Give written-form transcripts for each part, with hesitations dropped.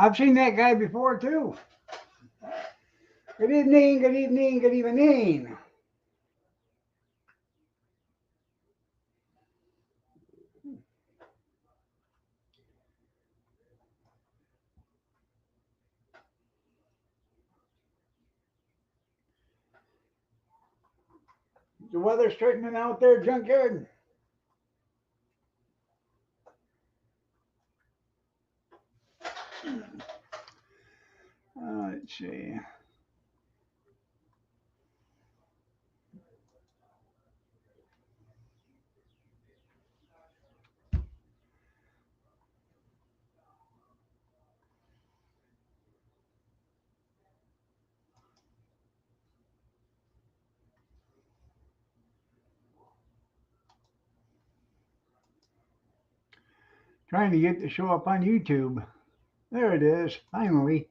I've seen that guy before too. Good evening, good evening, good evening. The weather straightening out there, junkyard. Let's see. Trying to get the show up on YouTube. There it is, finally.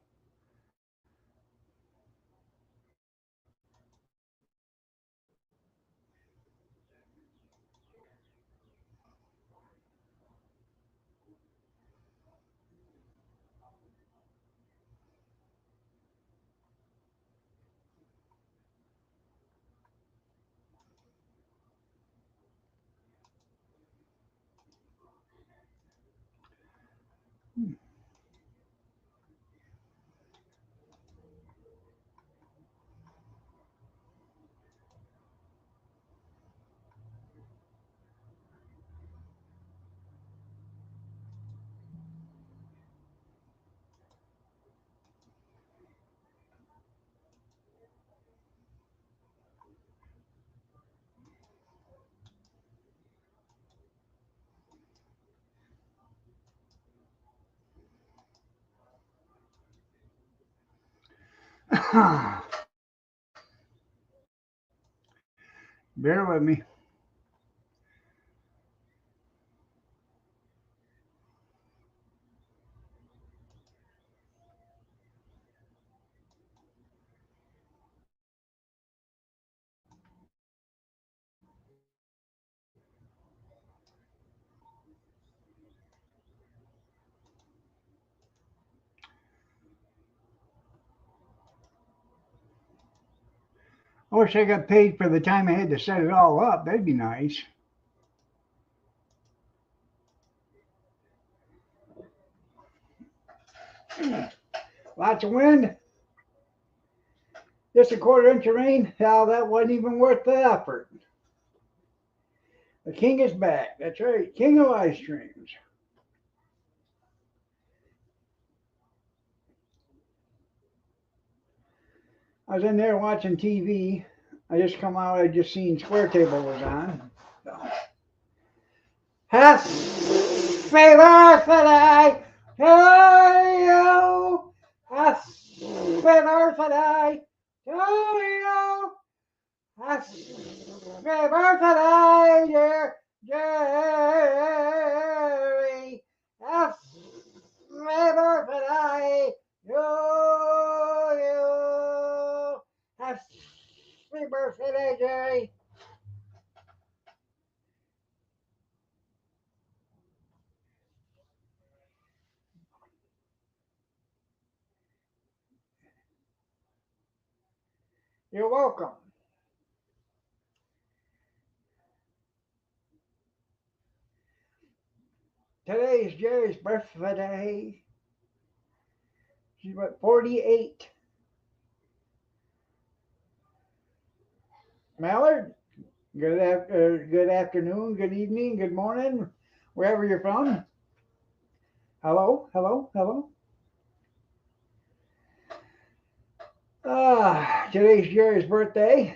Bear with me. I wish I got paid for the time I had to set it all up. That'd be nice. Lots of wind. Just a quarter-inch of rain. Hell, that wasn't even worth the effort. The king is back. That's right. King of live streams. I was in there watching TV. I just come out. I just seen Square Table was on. So. Happy birthday to you. Happy birthday to you. Happy birthday, dear Jerry. Happy birthday to you. Happy birthday, Jerry. You're welcome. Today is Jerry's birthday. She's about 48. Mallard, good afternoon, good evening, good morning, wherever you're from. Hello, hello, hello. Today's Jerry's birthday.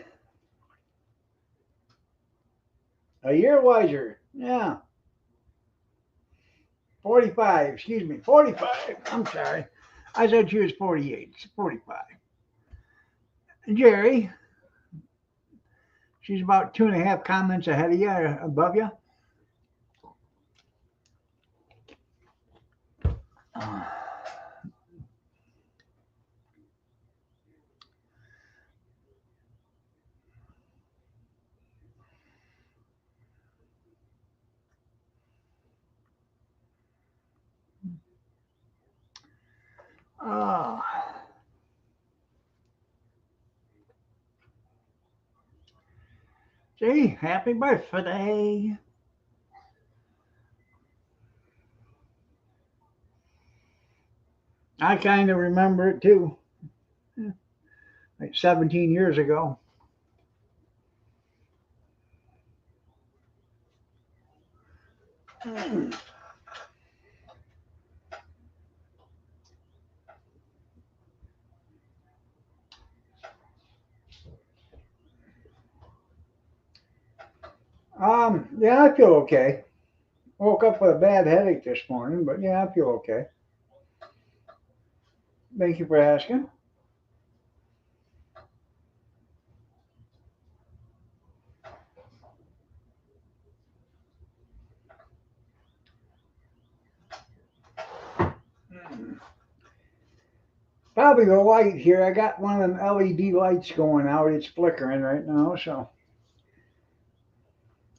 A year wiser. Yeah. 45, excuse me, 45. I'm sorry. I said she was 48. It's 45. Jerry, she's about 2.5 comments ahead of you, above you. Oh. See, happy birthday. I kind of remember it too, like 17 years ago. Yeah, I feel okay. Woke up with a bad headache this morning, but yeah, I feel okay. Thank you for asking. Probably the light here. I got one of them LED lights going out. It's flickering right now, so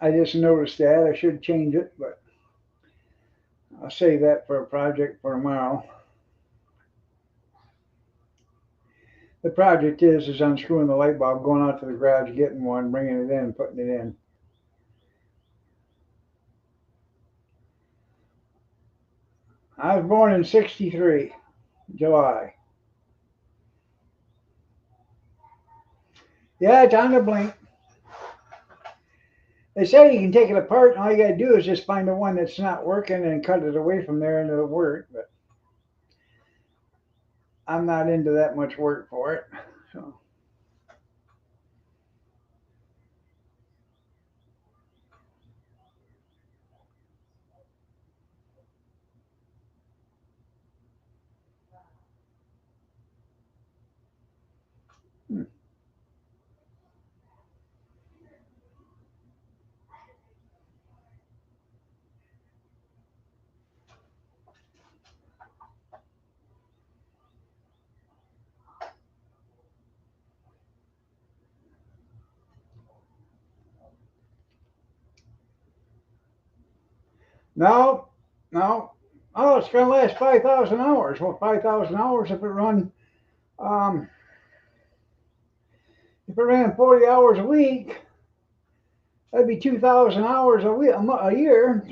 I just noticed that. I should change it, but I'll save that for a project for tomorrow. The project is unscrewing the light bulb, going out to the garage, getting one, bringing it in, putting it in. I was born in '63, July. Yeah, it's on the blink. They say you can take it apart, and all you got to do is just find the one that's not working and cut it away from there, and it'll work. But I'm not into that much work for it. So, hmm. No, no. Oh, it's going to last 5,000 hours. Well, 5,000 hours um, if it ran 40 hours a week, that'd be 2,000 hours a year,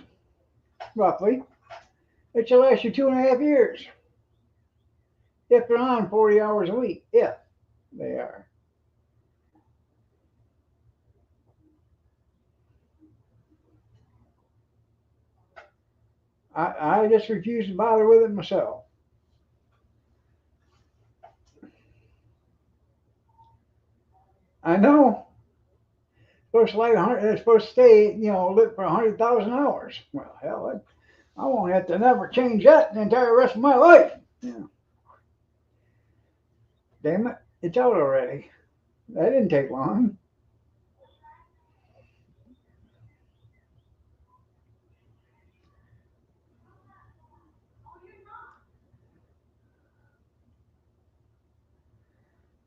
roughly. It should last you 2.5 years if they're on 40 hours a week. If they are. I just refuse to bother with it myself. I know. Supposed to light 100. They're supposed to stay, lit for 100,000 hours. Well, hell, I won't have to never change that the entire rest of my life. Yeah. Damn it, it's out already. That didn't take long.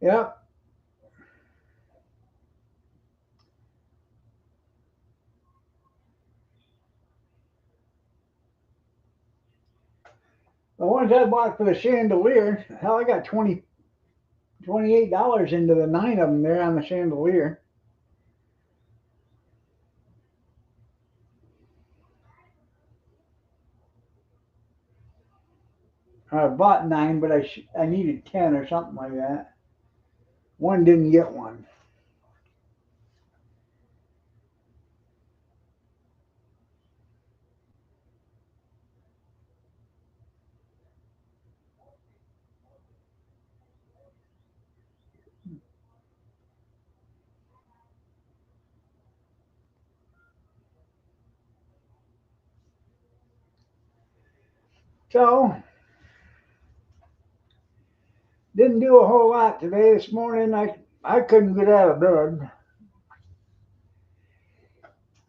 Yeah. The ones I bought for the chandelier, hell, I got $28 into the 9 of them there on the chandelier. I bought 9, but I needed 10 or something like that. One didn't get one. So, didn't do a whole lot today. This morning, I couldn't get out of bed.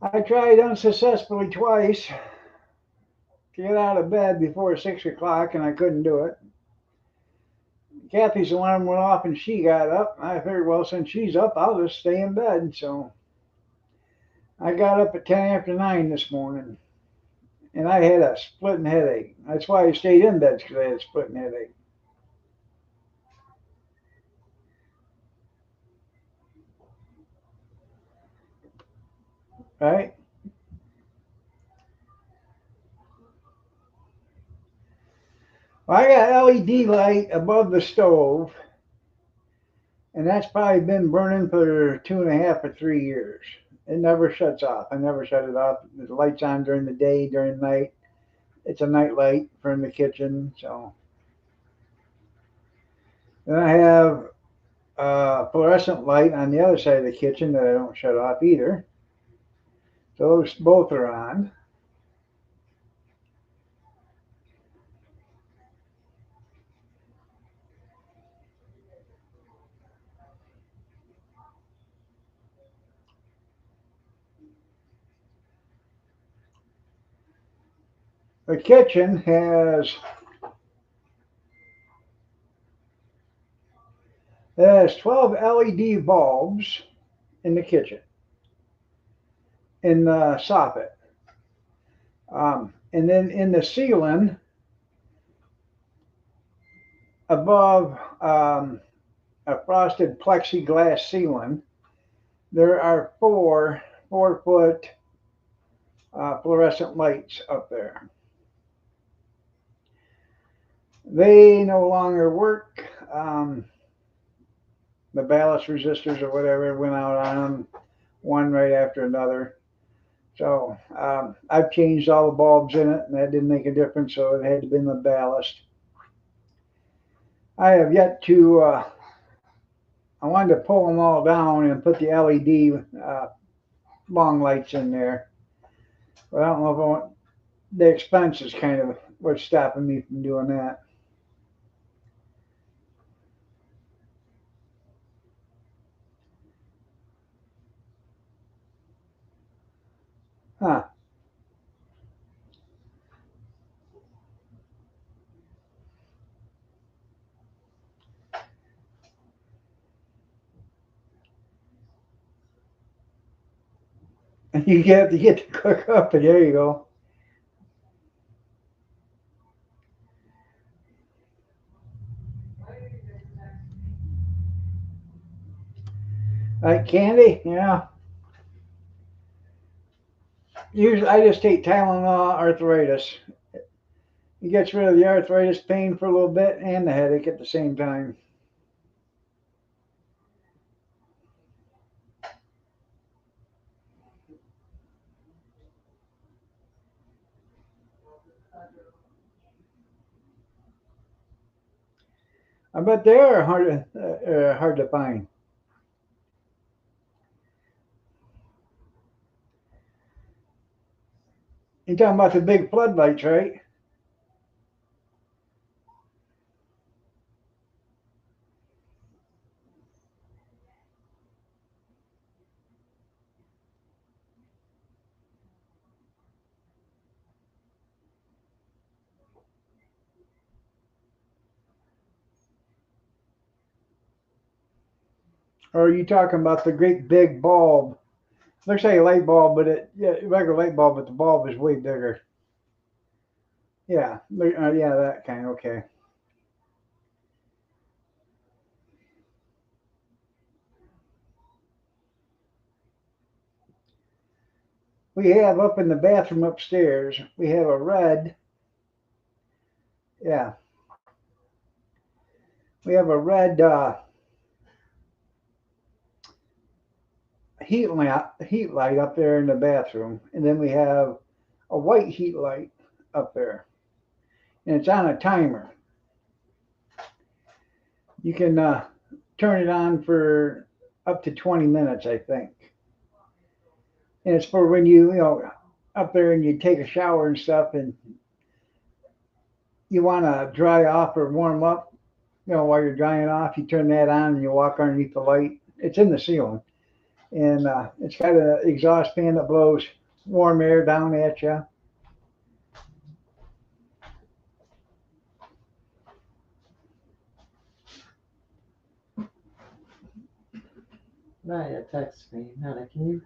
I tried unsuccessfully twice to get out of bed before 6 o'clock, and I couldn't do it. Kathy's alarm went off, and she got up. I figured, well, since she's up, I'll just stay in bed. So I got up at 10 after 9 this morning, and I had a splitting headache. That's why I stayed in bed, because I had a splitting headache. right? Well, I got LED light above the stove, and that's probably been burning for 2.5 or 3 years. It never shuts off. I never shut it off. The light's on during the day, during the night. It's a night light from the kitchen. So then I have fluorescent light on the other side of the kitchen that I don't shut off either. So those both are on. The kitchen has 12 LED bulbs in the kitchen, in the soffit. And then in the ceiling above a frosted plexiglass ceiling, there are four 4 foot fluorescent lights up there. They no longer work. The ballast resistors or whatever went out on them, one right after another. So I've changed all the bulbs in it, and that didn't make a difference. So it had to be in the ballast. I have yet to. I wanted to pull them all down and put the LED long lights in there, but I don't know if I want. The expense is kind of what's stopping me from doing that. Huh? You have to get the cook up, and there you go. Like candy, yeah. Usually, I just take Tylenol arthritis. It gets rid of the arthritis pain for a little bit and the headache at the same time. I bet they are hard to find. You're talking about the big floodlights, right? Or are you talking about the great big bulb? Looks like a light bulb, but yeah, regular light bulb, but the bulb is way bigger. Yeah, yeah, that kind. Okay. We have up in the bathroom upstairs. We have a red. Yeah, we have a red heat light up there in the bathroom, and then we have a white heat light up there, and it's on a timer. You can turn it on for up to 20 minutes, I think. And it's for when you up there and you take a shower and stuff, and you want to dry off or warm up. While you're drying off, you turn that on and you walk underneath the light. It's in the ceiling, and it's got an exhaust fan that blows warm air down at you. Naya text me, Nana, can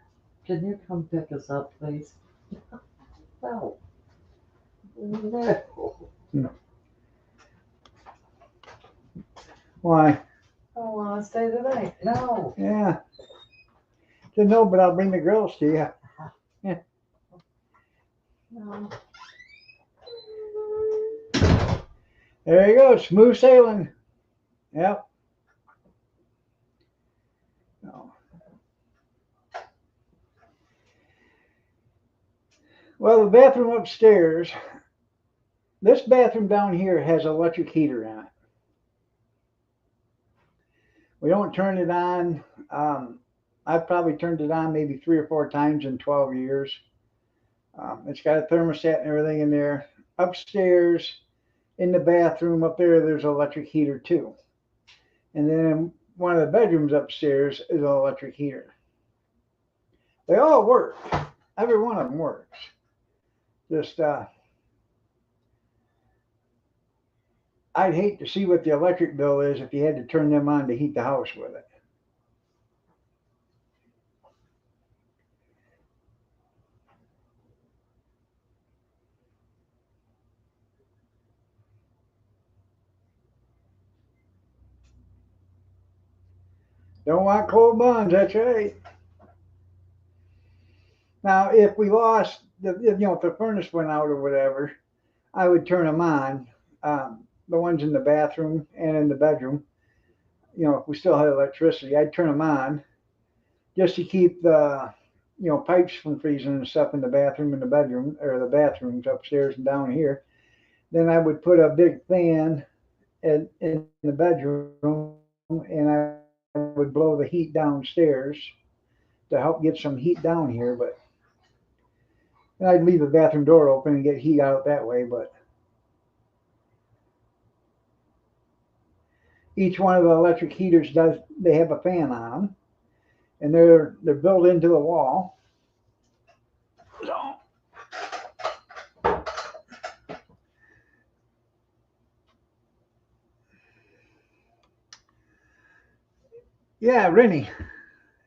you come pick us up, please? No. No. Why? I don't want to stay the night. No. Yeah. So no, but I'll bring the girls to you. Yeah. No. There you go, smooth sailing. Yep. No. Well, the bathroom upstairs, this bathroom down here has an electric heater in it. We don't turn it on. I've probably turned it on maybe 3 or 4 times in 12 years. It's got a thermostat and everything in there. Upstairs, in the bathroom up there, there's an electric heater too. And then in one of the bedrooms upstairs is an electric heater. They all work. Every one of them works. Just, I'd hate to see what the electric bill is if you had to turn them on to heat the house with it. Don't want cold buns, that's right. Now, if we lost, if the furnace went out or whatever, I would turn them on. The ones in the bathroom and in the bedroom, if we still had electricity, I'd turn them on just to keep the, pipes from freezing and stuff in the bathroom and the bedroom, or the bathrooms upstairs and down here. Then I would put a big fan in the bedroom and I would blow the heat downstairs to help get some heat down here. But I'd leave the bathroom door open and get heat out that way. But each one of the electric heaters they have a fan on them, and they're built into the wall. So yeah, Rennie.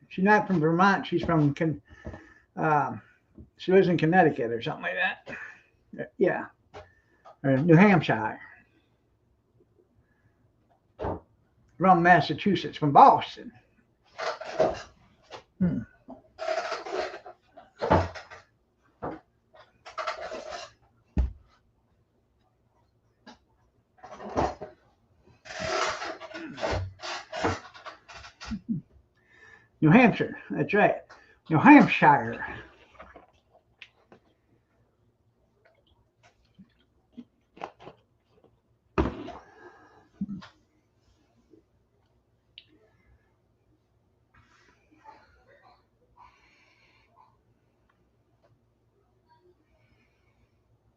She's not from Vermont. She's from uh, she lives in Connecticut or something like that. Yeah, or New Hampshire. From Massachusetts, from Boston. Hmm. New Hampshire. That's right. New Hampshire.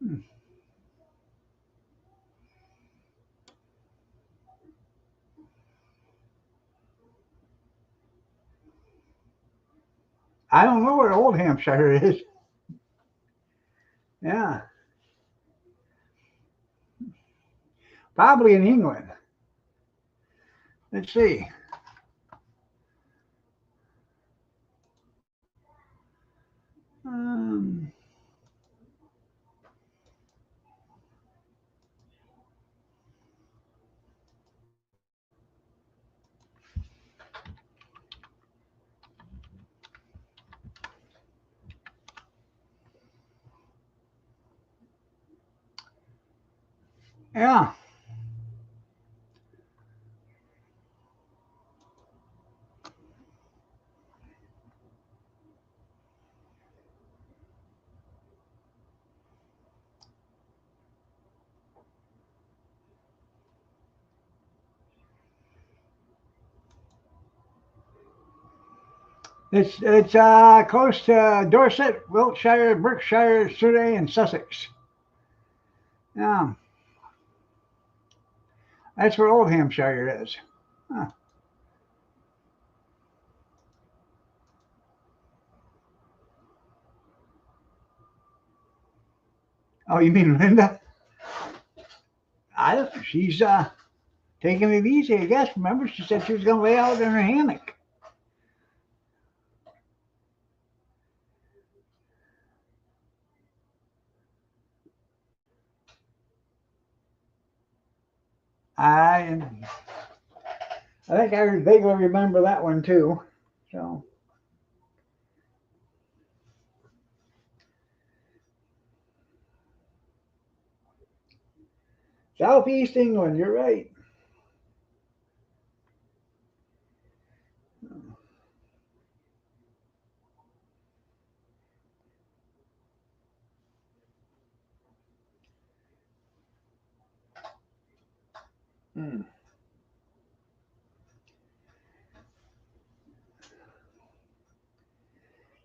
Hmm. I don't know where Old Hampshire is. Yeah, probably in England. Let's see. Um, yeah, it's close to Dorset, Wiltshire, Berkshire, Surrey, and Sussex. Yeah, that's where Old Hampshire is. Huh. Oh, you mean Linda? I don't. She's taking it easy, I guess. Remember, she said she was going to lay out in her hammock. I I think I vaguely remember that one too. So Southeast England, you're right. Hmm.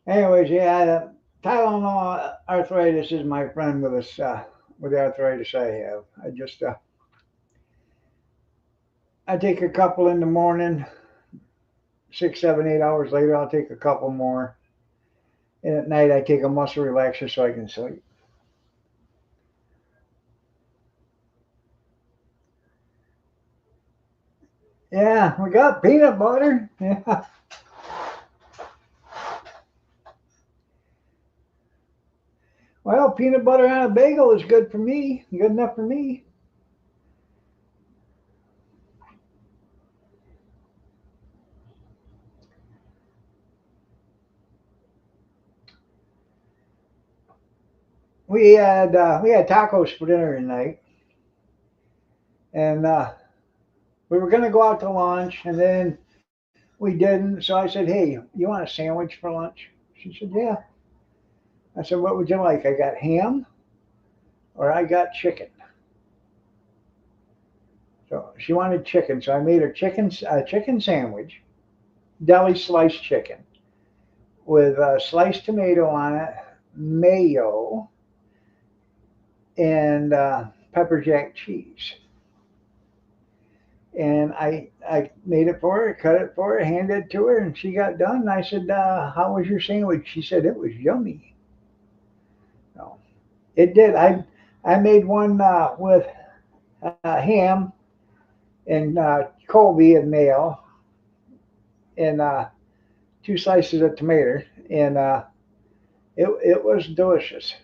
Anyways, yeah, Tylenol arthritis is my friend with the arthritis I have. I take a couple in the morning, 6, 7, 8 hours later, I'll take a couple more. And at night, I take a muscle relaxer so I can sleep. Yeah, we got peanut butter. Yeah. Well, peanut butter on a bagel is good for me. Good enough for me. We had tacos for dinner tonight, and we were gonna go out to lunch, and then we didn't. So I said, "Hey, you want a sandwich for lunch?" She said, "Yeah." I said, "What would you like? I got ham or I got chicken." So she wanted chicken, so I made her chicken sandwich, deli sliced chicken with sliced tomato on it, mayo, and pepper jack cheese. And I made it for her, cut it for her, handed it to her, and she got done. And I said, "How was your sandwich?" She said, "It was yummy." So it did. I made one with ham and Colby and mayo and 2 slices of tomato, and it was delicious.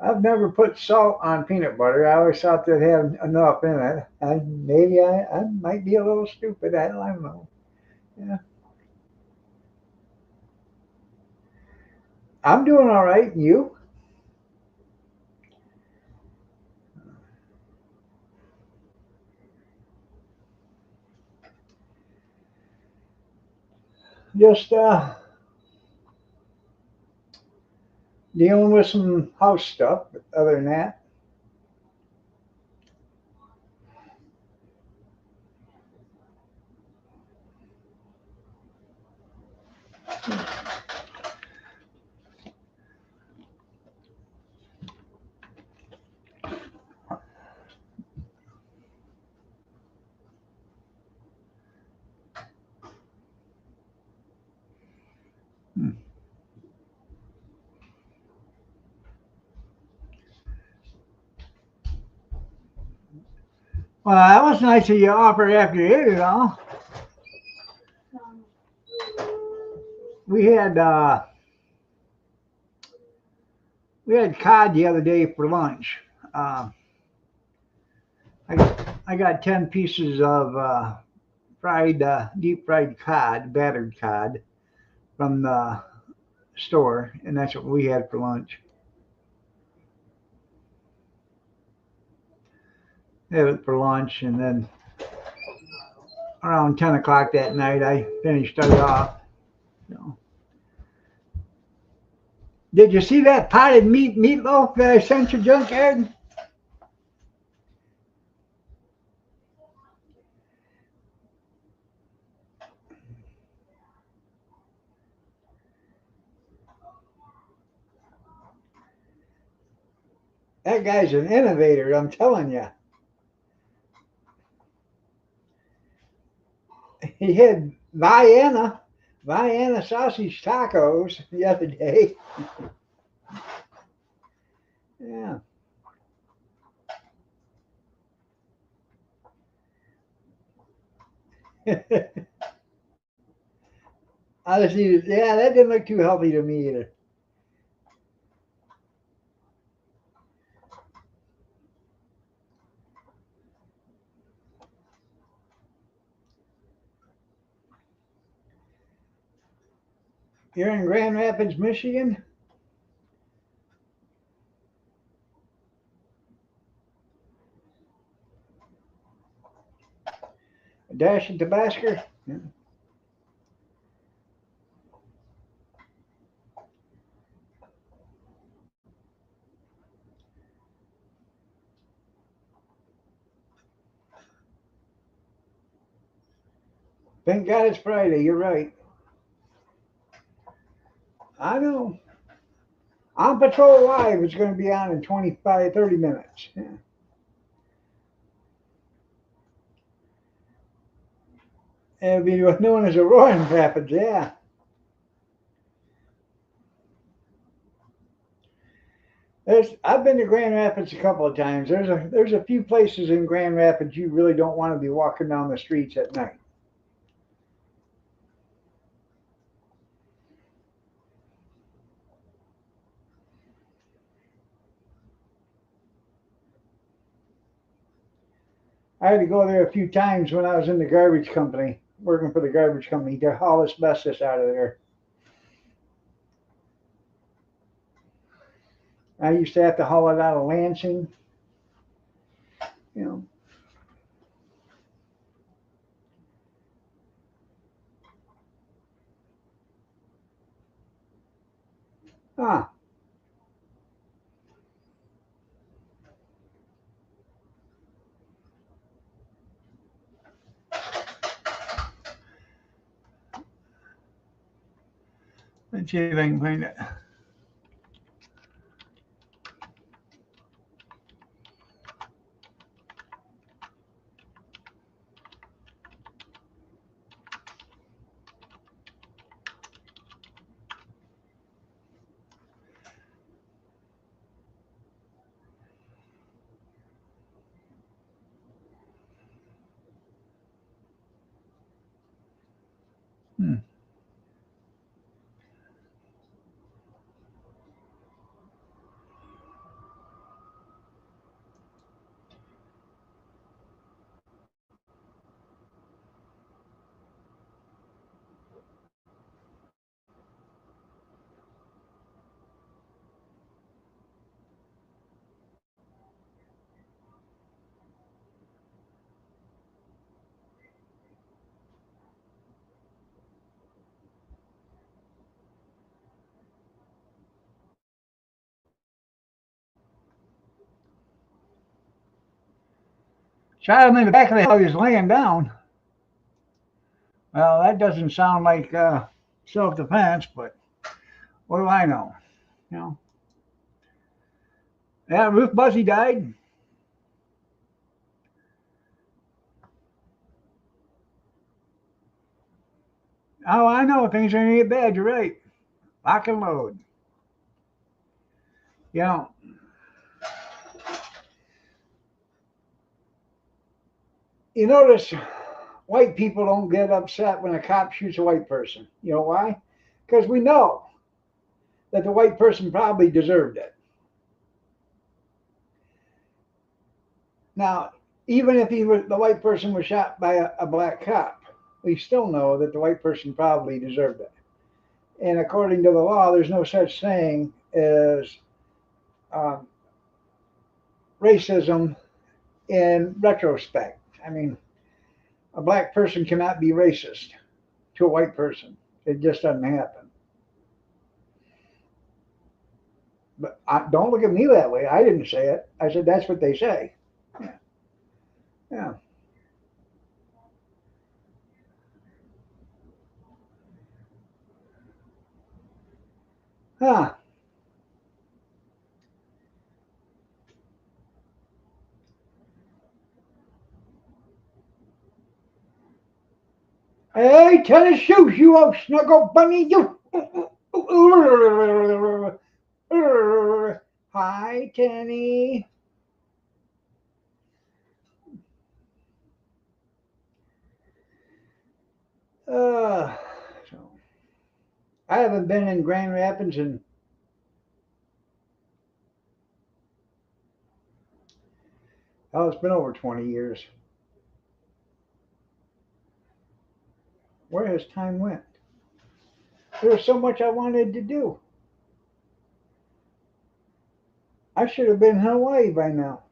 I've never put salt on peanut butter. I always thought that had enough in it. Maybe I might be a little stupid. I don't know. Yeah, I'm doing all right. And you? Just dealing with some house stuff. But other than that, hmm. Well, that was nice of you to offer after you ate it all. We had uh, we had cod the other day for lunch. Uh, I got 10 pieces of deep fried cod, battered cod from the store, and that's what we had for lunch. Had it for lunch, and then around 10 o'clock that night, I finished it off. So. Did you see that potted meatloaf that I sent you, Junkyard? That guy's an innovator, I'm telling you. He had Vienna sausage tacos the other day. Yeah. Honestly, yeah, that didn't look too healthy to me either. You're in Grand Rapids, Michigan? A dash of Tabasco? Yeah. Thank God it's Friday. You're right. I know. On Patrol Live is going to be on in 25, 30 minutes. Yeah. It'll be what's known as a roaring rapids. Yeah. I've been to Grand Rapids a couple of times. There's a few places in Grand Rapids you really don't want to be walking down the streets at night. I had to go there a few times when I was in the garbage company, working for the garbage company to haul asbestos out of there. I used to have to haul it out of Lansing. You know, ah, let's see if I can find it. Hmm. Shot him in the back of the head while he was laying down. Well, that doesn't sound like self-defense, but what do I know? You know. Yeah, Ruth Buzzy died. Oh, I know things are gonna get bad. You're right. Lock and load. You know, you notice white people don't get upset when a cop shoots a white person. You know why? Because we know that the white person probably deserved it. Now, even if the white person was shot by a black cop, we still know that the white person probably deserved it. And according to the law, there's no such thing as um, racism in retrospect. I mean, a black person cannot be racist to a white person. It just doesn't happen. But don't look at me that way. I didn't say it. I said that's what they say. Yeah. Yeah. Huh. Hey, tennis shoes, you old snuggle bunny, you. Hi, Tenny. Uh, so I haven't been in Grand Rapids in, oh, it's been over 20 years. Where has time went? There was so much I wanted to do. I should have been in Hawaii by now.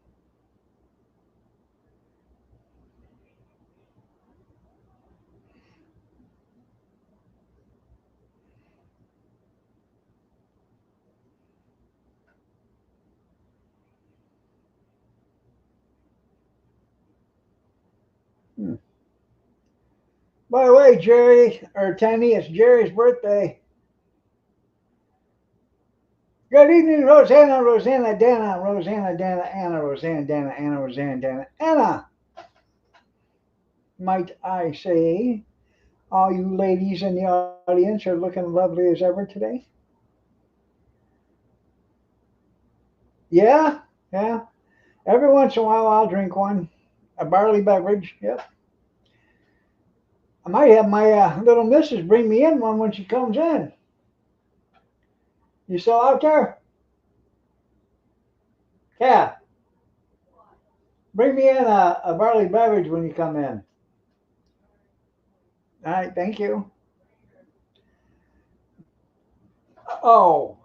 Hmm. By the way, Jerry or Tenny, it's Jerry's birthday. Good evening, Rosanna, Rosanna, Dana, Rosanna, Dana, Anna, Rosanna, Dana, Anna, Rosanna, Dana, Anna. Might I say, all you ladies in the audience are looking lovely as ever today. Yeah, yeah. Every once in a while, I'll drink one, a barley beverage. Yep. I might have my little missus bring me in one when she comes in. You still out there? Yeah. Bring me in a barley beverage when you come in. All right, thank you. Oh,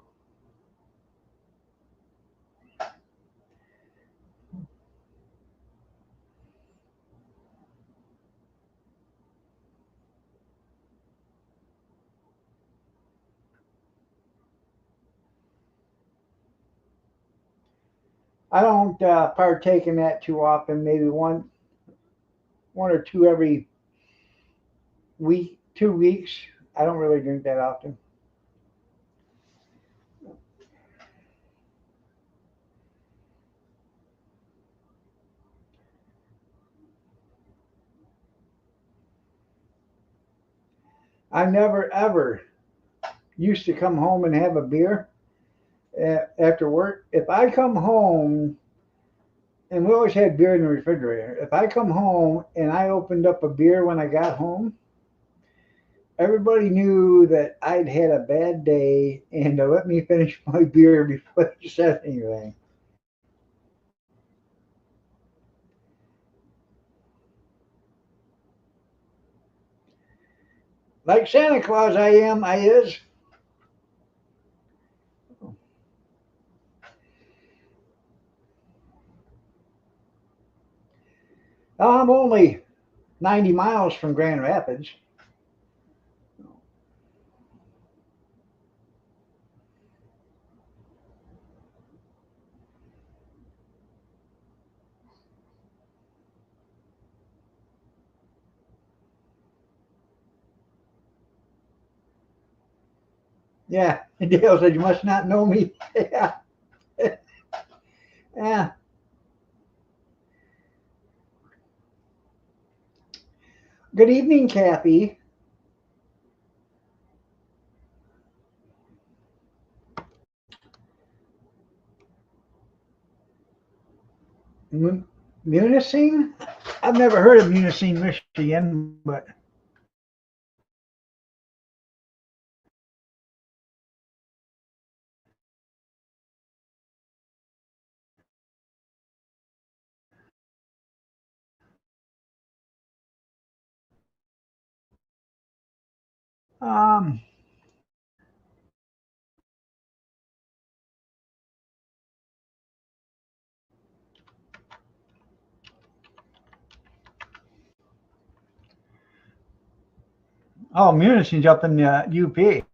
I don't partake in that too often. Maybe one or two every week, 2 weeks. I don't really drink that often. I never ever used to come home and have a beer after work. If I come home, and we always had beer in the refrigerator. If I come home and I opened up a beer when I got home, everybody knew that I'd had a bad day and to let me finish my beer before they said anything. Like Santa Claus, I am, I is. I'm only 90 miles from Grand Rapids. Yeah, Dale said, you must not know me. Yeah, yeah. Good evening, Kathy. M- Munising? I've never heard of Munising, Michigan, but um, oh, Munising's up in the UP.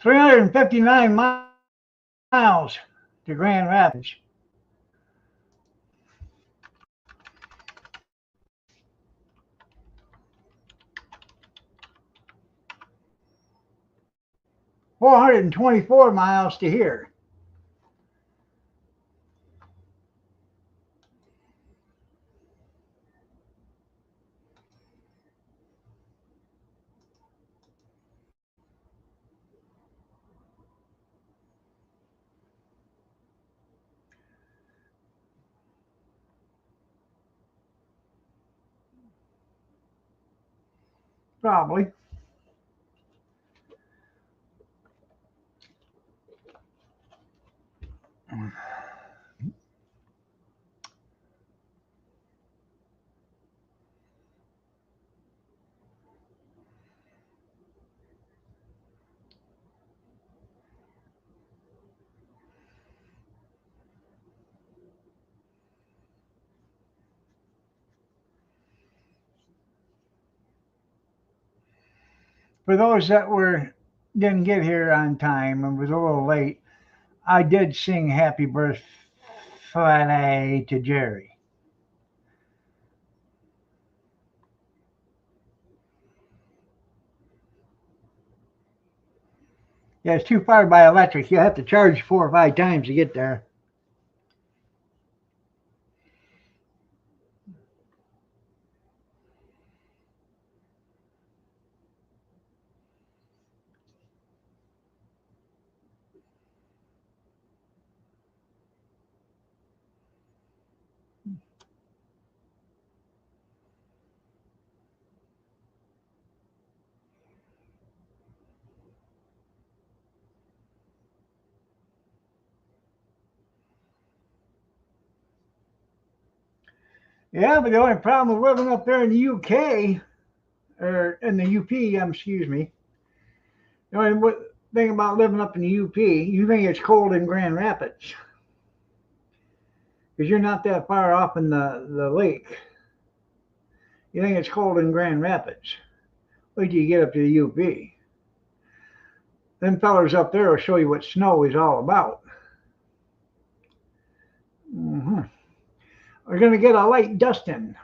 359 miles to Grand Rapids. 424 miles to here. Probably. For those that didn't get here on time and was a little late, I did sing Happy Birthday to Jerry. Yeah, it's too far by electric. You have to charge 4 or 5 times to get there. Yeah, but the only problem with living up there in the UK, or in the UP, excuse me, the only thing about living up in the UP, you think it's cold in Grand Rapids because you're not that far off in the lake. You think it's cold in Grand Rapids. Wait till you get up to the UP. Them fellers up there will show you what snow is all about. Mm-hmm. We're going to get a light dusting.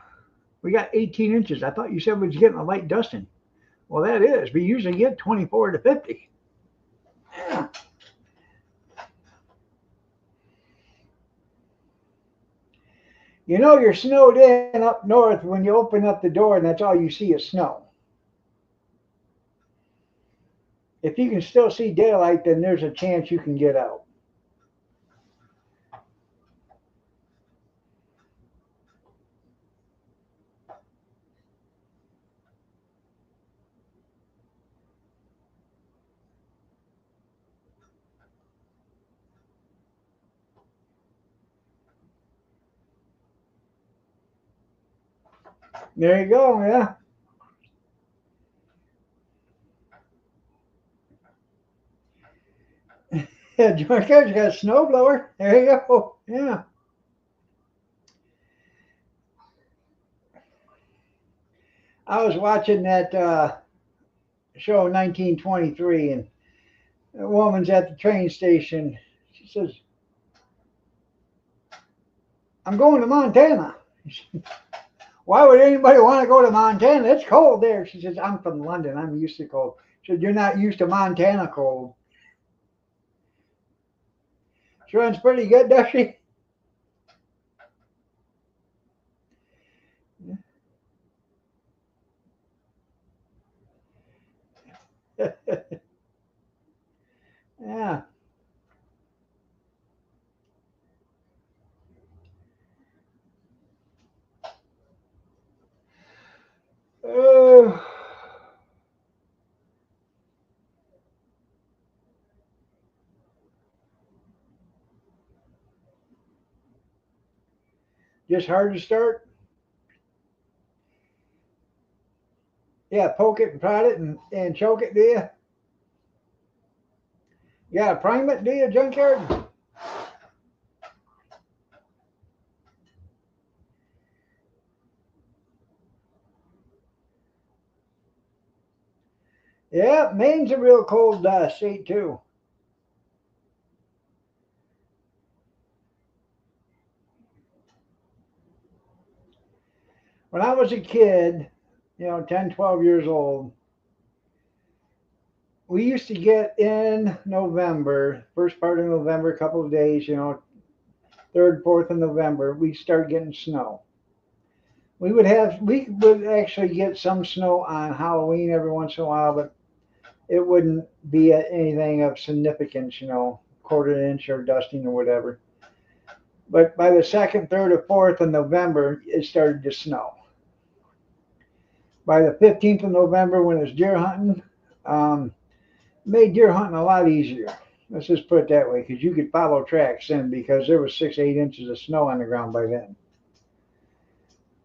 We got 18 inches. I thought you said we was getting a light dusting. Well, that is. We usually get 24 to 50. Yeah. You know you're snowed in up north when you open up the door and that's all you see is snow. If you can still see daylight, then there's a chance you can get out. There you go, yeah. Yeah, George's got a snowblower. There you go. Yeah. I was watching that show 1923, and a woman's at the train station. She says, I'm going to Montana. Why would anybody want to go to Montana? It's cold there. She says, I'm from London. I'm used to cold. She said, you're not used to Montana cold. She runs pretty good, does she? Yeah. Uh, just hard to start. Yeah, poke it and prod it and choke it, do you? You got to prime it, do you, junkyard? Yeah, Maine's a real cold state, too. When I was a kid, 10, 12 years old, we used to get in November, first part of November, a couple of days, third, fourth of November, we start getting snow. We would actually get some snow on Halloween every once in a while, but it wouldn't be anything of significance, quarter inch or dusting or whatever. But by the second, third, or fourth of November, it started to snow. By the 15th of November, when it's deer hunting, made deer hunting a lot easier. Let's just put it that way, because you could follow tracks then because there was 6, 8 inches of snow on the ground by then.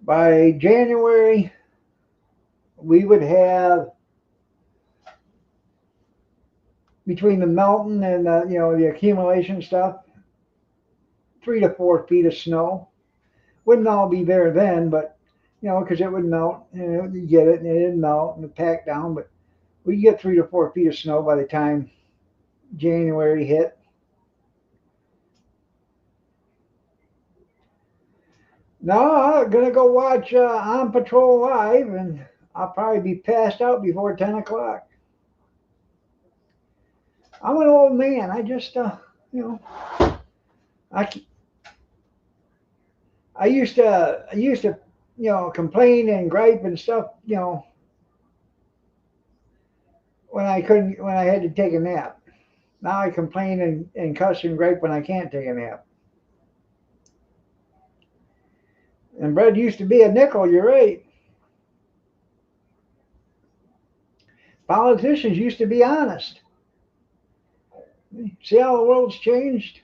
By January, we would have between the melting and the accumulation stuff, 3 to 4 feet of snow. Wouldn't all be there then, but because it would melt and you get it and it didn't melt and it packed down. But We get 3 to 4 feet of snow by the time January hit. No, I'm gonna go watch On Patrol Live, and I'll probably be passed out before 10 o'clock. I'm an old man. I just, you know, I, I used to, complain and gripe and stuff, when I had to take a nap. Now I complain and cuss and gripe when I can't take a nap. And bread used to be a nickel. You're right. Politicians used to be honest. See how the world's changed?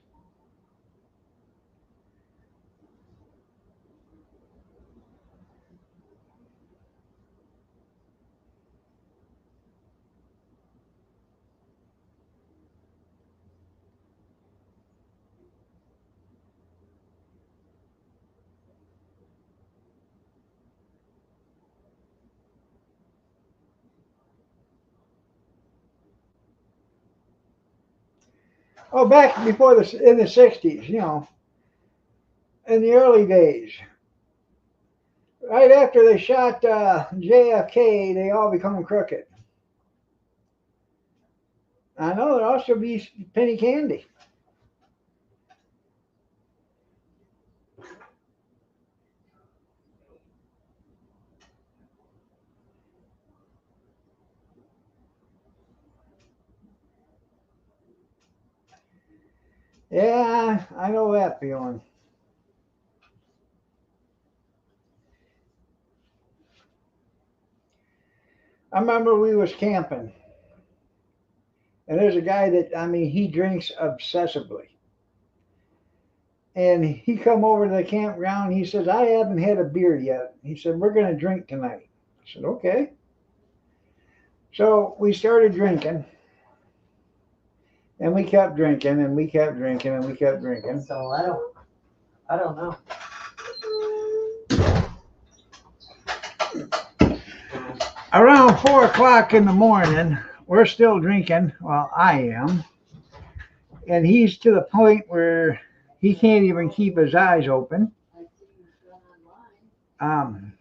Oh, back before in the '60s, in the early days, right after they shot JFK, they all become crooked. I know there also be penny candy. Yeah, I know that feeling. I remember we was camping, and there's a guy that he drinks obsessively, and he come over to the campground. He says, "I haven't had a beer yet." He said, "We're gonna drink tonight." I said, "Okay." So we started drinking, and we kept drinking, and we kept drinking, and we kept drinking. So I don't know. Around 4 o'clock in the morning, we're still drinking. Well, I am. And he's to the point where he can't even keep his eyes open. Um,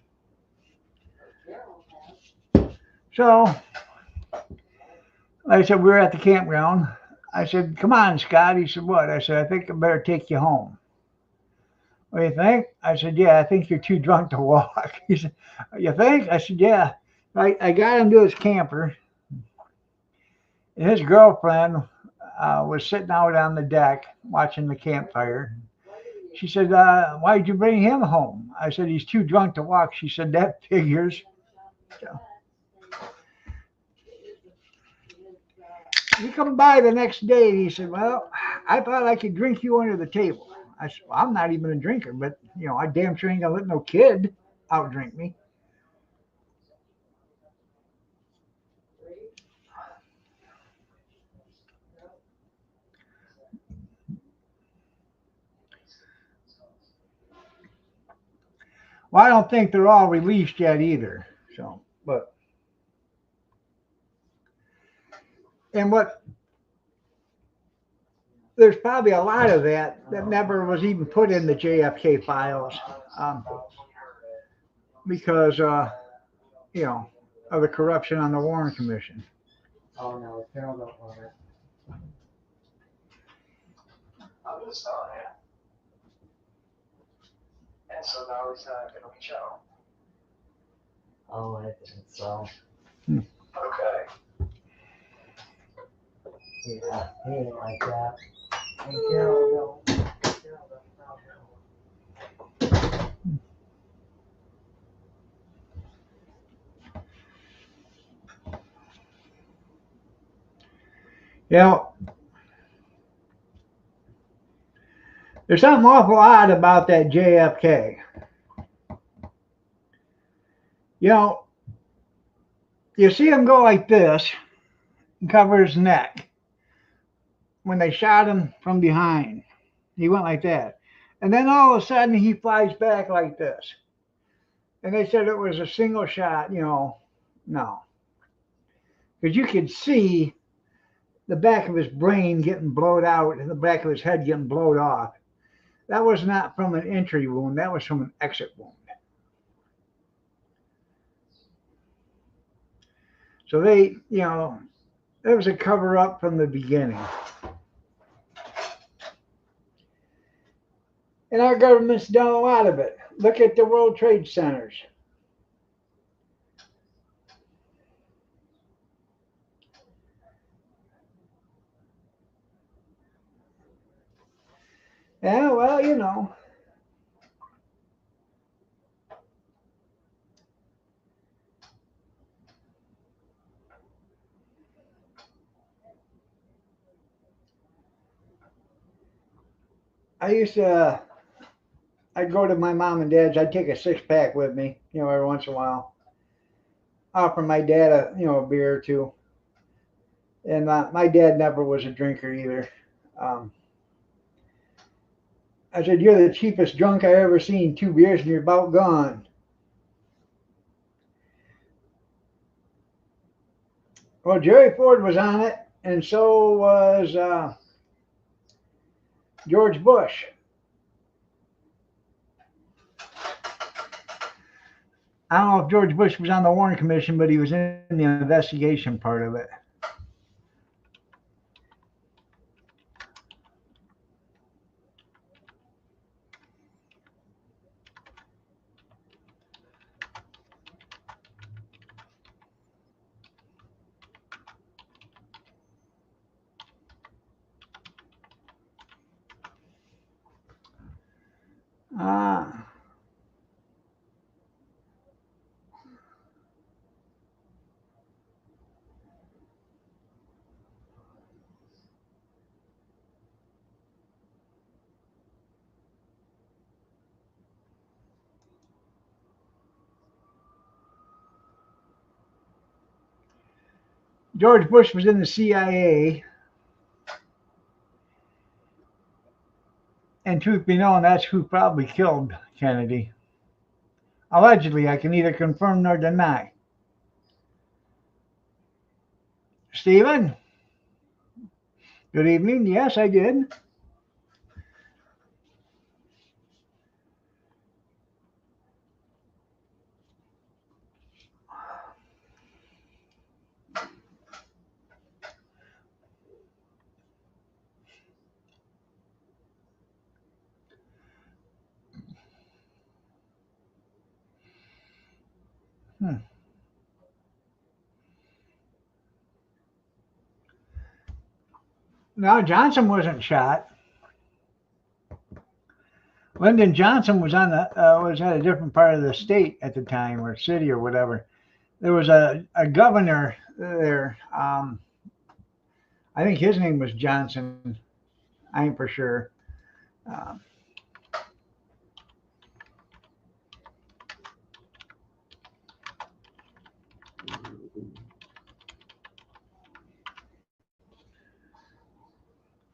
so, like I said, we were at the campground. I said, "Come on, Scott." He said, "What?" I said, "I think I better take you home." "What do you think?" I said, "Yeah, I think you're too drunk to walk." He said, "You think?" I said, "Yeah." I got him to his camper, and his girlfriend was sitting out on the deck watching the campfire. She said, "Why'd you bring him home?" I said, "He's too drunk to walk." She said, "That figures." So he come by the next day and he said, "Well, I thought I could drink you under the table." I said, "Well, I'm not even a drinker, but I damn sure ain't gonna let no kid outdrink me." Well, I don't think they're all released yet either. So, but and what there's probably a lot of that never was even put in the JFK files, um, because you know of the corruption on the Warren Commission. Oh no, Carol don't want it. Oh, I think so. Hmm. Yeah, he ain't like that. And Carol don't. Carol don't know. You know, there's something awful odd about that JFK. You know, you see him go like this and cover his neck. When they shot him from behind, he went like that. And then all of a sudden he flies back like this. And they said it was a single shot, No. because you could see the back of his brain getting blowed out and the back of his head getting blowed off. That was not from an entry wound, that was from an exit wound. So they, it was a cover up from the beginning. And our government's done a lot of it. Look at the World Trade Centers. Yeah, well. I used to, I'd go to my mom and dad's, I'd take a 6-pack with me, every once in a while. Offer my dad a beer or two. And my dad never was a drinker either. Um, I said, "You're the cheapest drunk I ever seen. 2 beers and you're about gone." Well, Jerry Ford was on it, and so was George Bush. I don't know if George Bush was on the Warren Commission, but he was in the investigation part of it. Ah. George Bush was in the CIA, and truth be known, that's who probably killed Kennedy. Allegedly, I can neither confirm nor deny. Stephen, good evening. Yes, I did. Hmm. No, Johnson wasn't shot. Lyndon Johnson was at a different part of the state at the time, or city, or whatever. There was a governor there. I think his name was Johnson. I ain't for sure. Um,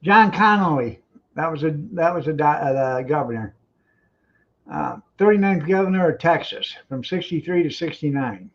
John Connolly. That was the governor. 39th governor of Texas from 63 to 69.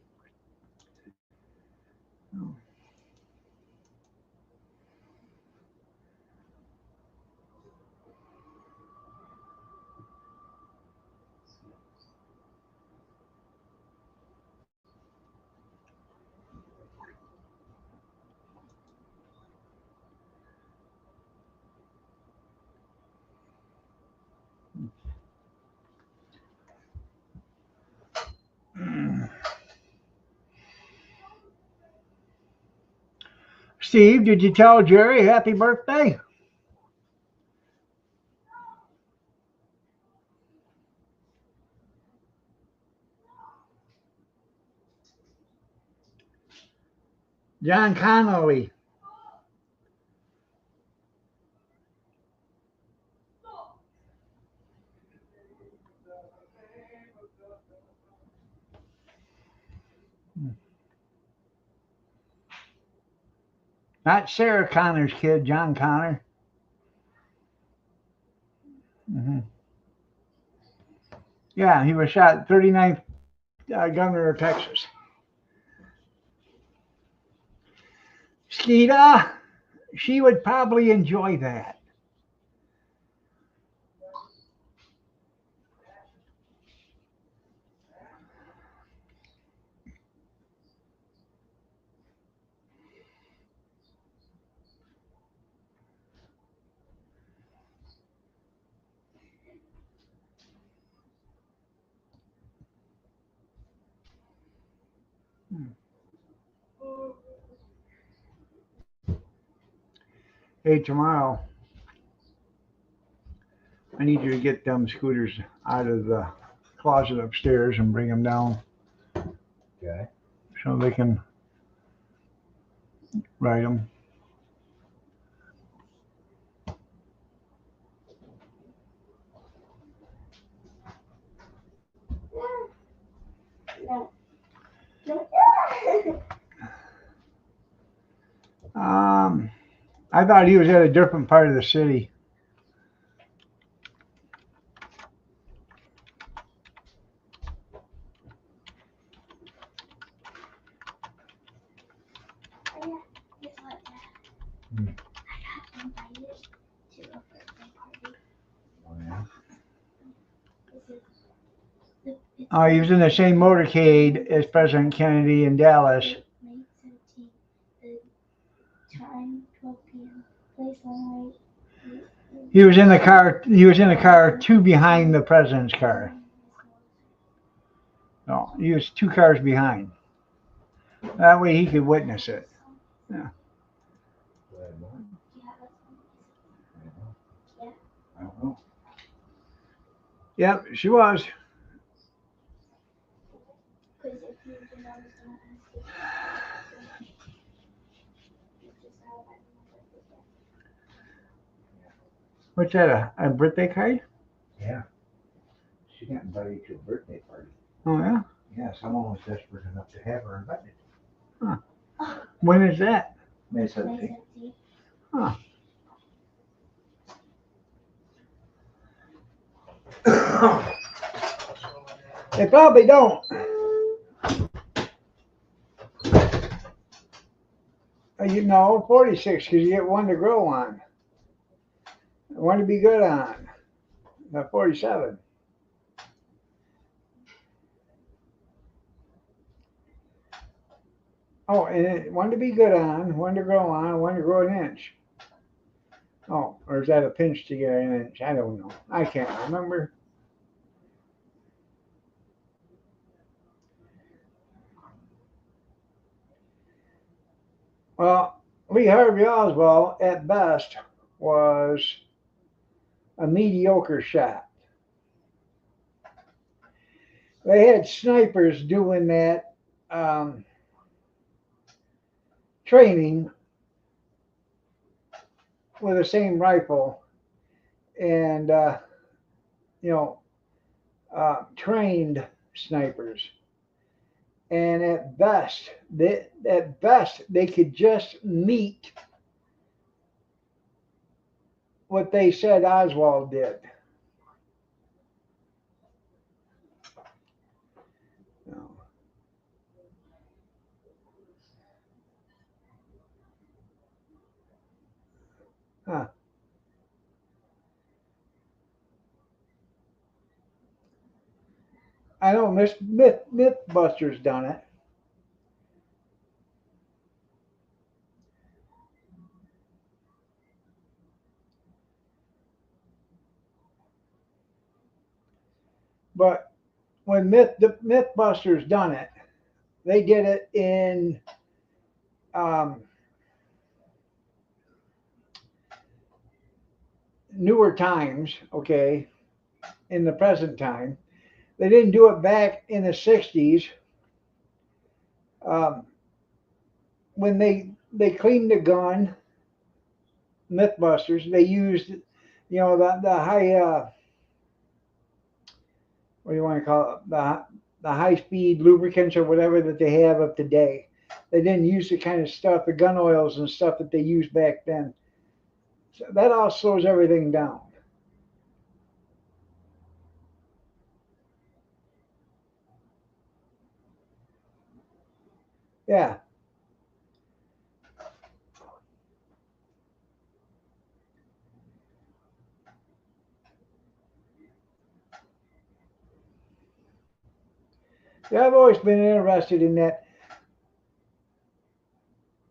Steve, did you tell Jerry happy birthday? John Connolly. Not Sarah Connor's kid, John Connor. Hmm. Yeah, he was shot 39th governor of Texas. Skeeta, she would probably enjoy that. Hey, tomorrow I need you to get them scooters out of the closet upstairs and bring them down. Okay. So they can ride them. Um, I thought he was at a different part of the city. He was in the same motorcade as President Kennedy in Dallas. He was in the car. He was in the car two behind the president's car. No, he was two cars behind. That way he could witness it. Yeah. I don't know. Yep, she was. What's that? A birthday card? Yeah. She got invited to a birthday party. Oh yeah. Yeah, someone was desperate enough to have her invited. When is that? May 17th. Huh. They probably don't. You know, 46 because you get one to grow on, one to be good on. Not 47. Oh, and one to be good on, one to grow on, one to grow an inch. Oh, or is that a pinch to get an inch? I don't know. I can't remember. Well, Lee Harvey Oswald, at best, was a mediocre shot. They had snipers doing that training with the same rifle, and you know, trained snipers. And at best, they could just meet what they said Oswald did. No. Huh. I know Mythbusters done it. But when the Mythbusters done it, they did it in um, newer times, okay, in the present time. They didn't do it back in the 60s um, when they cleaned the gun, Mythbusters. They used, the high, what do you want to call it, the high speed lubricants or whatever that they have of today. They didn't use the kind of stuff, the gun oils and stuff that they used back then. So that all slows everything down. Yeah. Yeah, I've always been interested in that.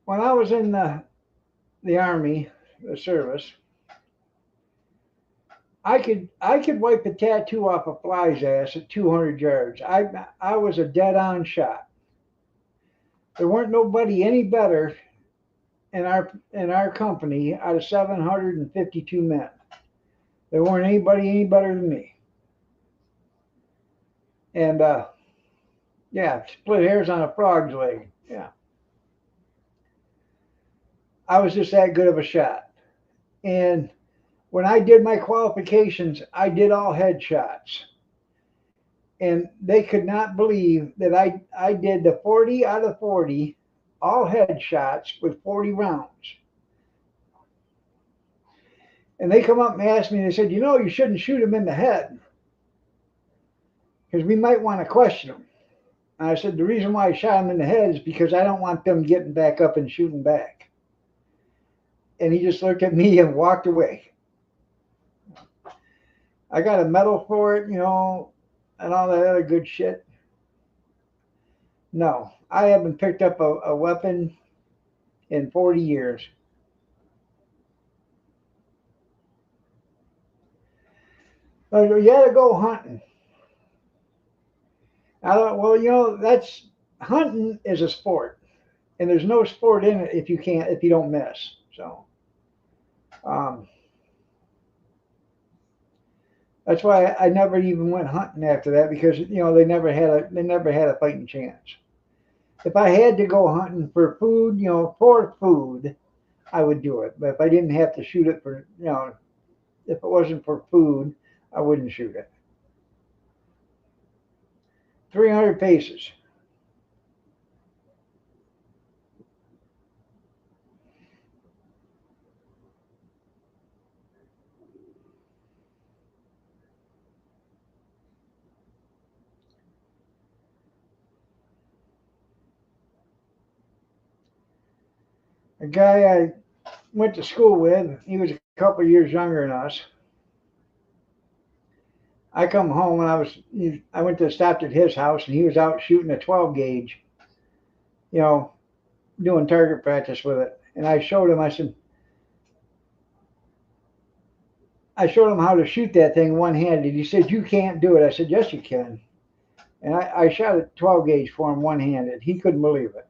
When I was in the army, the service, I could wipe a tattoo off a fly's ass at 200 yards. I was a dead on shot. There weren't nobody any better in our company out of 752 men. There weren't anybody any better than me. And yeah, split hairs on a frog's leg. Yeah, I was just that good of a shot. And when I did my qualifications, I did all headshots. And they could not believe that I did the 40 out of 40, all headshots with 40 rounds. And they come up and asked me, they said, you shouldn't shoot him in the head because we might want to question him. And I said, the reason why I shot him in the head is because I don't want them getting back up and shooting back. And he just looked at me and walked away. I got a medal for it, and all that other good shit. No, I haven't picked up a weapon in 40 years. But you got to go hunting. I thought, well, that's hunting is a sport, and there's no sport in it if you don't miss. So um, that's why I never even went hunting after that because they never had a fighting chance. If I had to go hunting for food, for food, I would do it. But if I didn't have to shoot it if it wasn't for food, I wouldn't shoot it. 300 paces. A guy I went to school with, he was a couple of years younger than us. I come home and I went to stopped at his house and he was out shooting a 12 gauge, you know, doing target practice with it. And I showed him how to shoot that thing one handed. He said, "You can't do it." I said, "Yes, you can." And I shot a 12 gauge for him one handed. He couldn't believe it.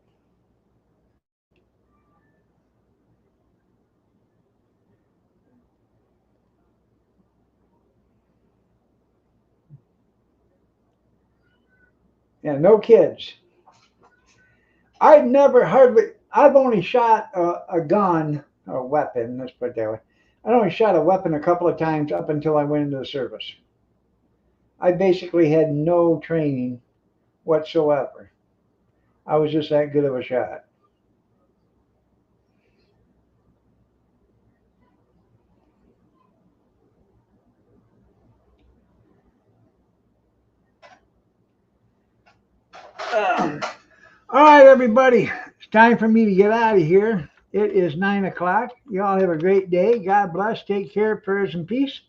Yeah, no kids. I've only shot a gun, or a weapon, let's put it that way. I only shot a weapon a couple of times up until I went into the service. I basically had no training whatsoever. I was just that good of a shot. Um, all right, everybody. It's time for me to get out of here. It is 9 o'clock. You all have a great day. God bless. Take care. Prayers and peace.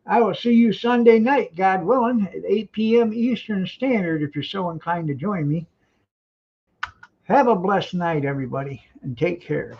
I will see you Sunday night, God willing, at 8 p.m. Eastern Standard if you're so inclined to join me. Have a blessed night, everybody, and take care.